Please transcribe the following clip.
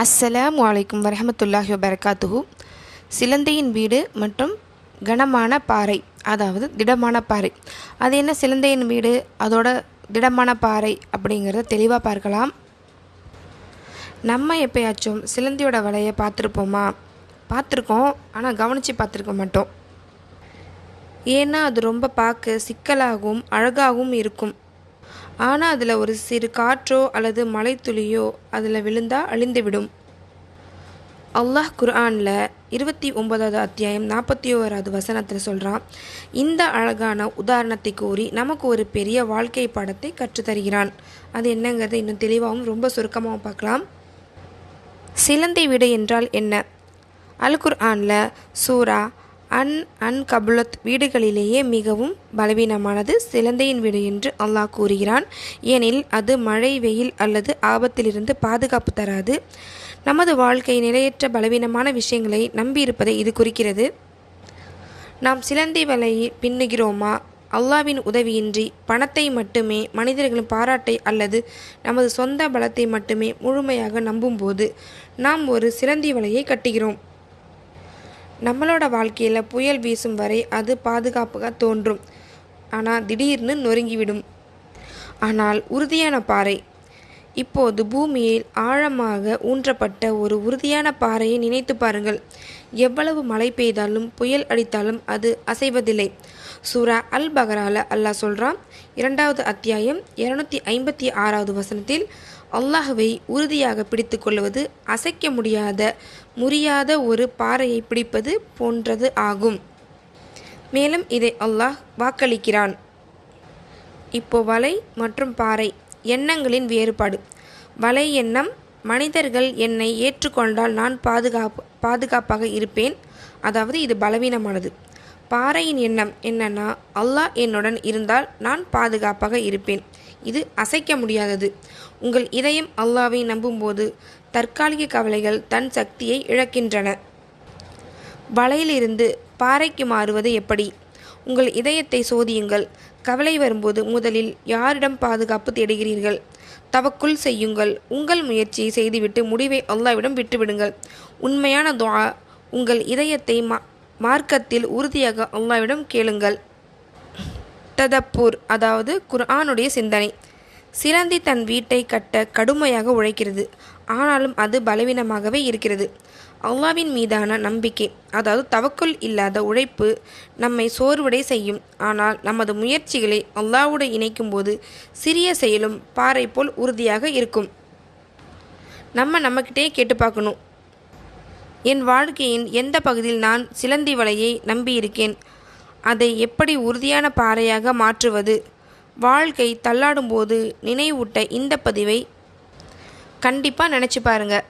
அஸ்ஸலாமு அலைக்கும் வரஹமத்துல்லாஹி வபரகாத்துஹு. சிலந்தையின் வீடு மற்றும் கனமான பாறை, அதாவது திடமான பாறை. அது என்ன சிலந்தையின் வீடு, அதோட திடமான பாறை அப்படிங்கிறத தெளிவாக பார்க்கலாம். நம்ம எப்போயாச்சும் சிலந்தியோட வலையை பார்த்துருப்போமா? பார்த்துருக்கோம், ஆனால் கவனித்து பார்த்துருக்க மாட்டோம். ஏன்னா அது ரொம்ப பார்க்க சிக்கலாகவும் அழகாகவும் இருக்கும். ஆனால் அதில் ஒரு சிறு காற்றோ அல்லது மழை துளியோ அதில் விழுந்தால் அழிந்துவிடும். அல்லாஹ் குர்ஆனில் 29வது அத்தியாயம் 41வது வசனத்தில் சொல்கிறான். இந்த அழகான உதாரணத்தை கூறி நமக்கு ஒரு பெரிய வாழ்க்கை பாடத்தை கற்றுத்தருகிறான். அது என்னங்கிறத இன்னும் தெளிவாகவும் ரொம்ப சுருக்கமாகவும் பார்க்கலாம். சிலந்தை வீடு என்றால் என்ன? அல் குர்ஆனில் சூரா அன்கபுலத் வீடுகளிலேயே மிகவும் பலவீனமானது சிலந்தையின் வீடு என்று அல்லாஹ் கூறுகிறான். ஏனெனில் அது மழை, வெயில் அல்லது ஆபத்திலிருந்து பாதுகாப்பு தராது. நமது வாழ்க்கை நிலையற்ற பலவீனமான விஷயங்களை நம்பியிருப்பதை இது குறிக்கிறது. நாம் சிலந்தி வலையை பின்னுகிறோமா? அல்லாஹ்வின் உதவியின்றி பணத்தை மட்டுமே, மனிதர்களின் பாராட்டை அல்லது நமது சொந்த பலத்தை மட்டுமே முழுமையாக நம்பும்போது நாம் ஒரு சிலந்தி வலையை கட்டுகிறோம். நம்மளோட வாழ்க்கையில் புயல் வீசும் வரை அது பாதுகாப்பாக தோன்றும், ஆனால் திடீர்னு நொறுங்கிவிடும். ஆனால் உறுதியான பாறை. இப்போது பூமியில் ஆழமாக ஊன்றப்பட்ட ஒரு உறுதியான பாறையை நினைத்து பாருங்கள். எவ்வளவு மழை பெய்தாலும் புயல் அடித்தாலும் அது அசைவதில்லை. சூரா அல் பகரால அல்லாஹ் சொல்கிறான், 2வது அத்தியாயம் 256வது வசனத்தில், அல்லாஹ்வை உறுதியாக பிடித்து கொள்வது அசைக்க முறியாத ஒரு பாறையை பிடிப்பது போன்றது ஆகும். மேலும் இதை அல்லாஹ் வாக்களிக்கிறான். இப்போ வலை மற்றும் பாறை எண்ணங்களின் வேறுபாடு. வலை எண்ணம், மனிதர்கள் என்னை ஏற்றுக்கொண்டால் நான் பாதுகாப்பாக இருப்பேன், அதாவது இது பலவீனமானது. பாறையின் எண்ணம் என்னன்னா, அல்லாஹ் என்னுடன் இருந்தால் நான் பாதுகாப்பாக இருப்பேன், இது அசைக்க முடியாதது. உங்கள் இதயம் அல்லாஹ்வை நம்பும்போது தற்காலிக கவலைகள் தன் சக்தியை இழக்கின்றன. வலையிலிருந்து பாறைக்கு மாறுவது எப்படி? உங்கள் இதயத்தை சோதியுங்கள். கவலை வரும்போது முதலில் யாரிடம் பாதுகாப்பு தேடுகிறீர்கள்? தவக்குல் செய்யுங்கள். உங்கள் முயற்சியை செய்துவிட்டு முடிவை அல்லாஹ்விடம் விட்டுவிடுங்கள். உண்மையான துஆ. உங்கள் இதயத்தை மார்க்கத்தில் உறுதியாக அல்லாஹ்விடம் கேளுங்கள். ததப்பூர், அதாவது குர்ஆனுடைய சிந்தனை. சிலந்தி தன் வீட்டை கட்ட கடுமையாக உழைக்கிறது, ஆனாலும் அது பலவீனமாகவே இருக்கிறது. அல்லாஹ்வின் மீதான நம்பிக்கை, அதாவது தவக்குல் இல்லாத உழைப்பு நம்மை சோர்வடை செய்யும். ஆனால் நமது முயற்சிகளை அல்லாஹ்வோடு இணைக்கும் போது சிறிய செயலும் பாறை போல் உறுதியாக இருக்கும். நம்மக்கிட்டே கேட்டு பார்க்கணும், என் வாழ்க்கையின் எந்த பகுதியில் நான் சிலந்தி வலையை நம்பியிருக்கேன்? அதை எப்படி உறுதியான பாறையாக மாற்றுவது? வாழ்க்கை தள்ளாடும்போது நினைவூட்ட இந்த பதிவை கண்டிப்பாக நினச்சி பாருங்கள்.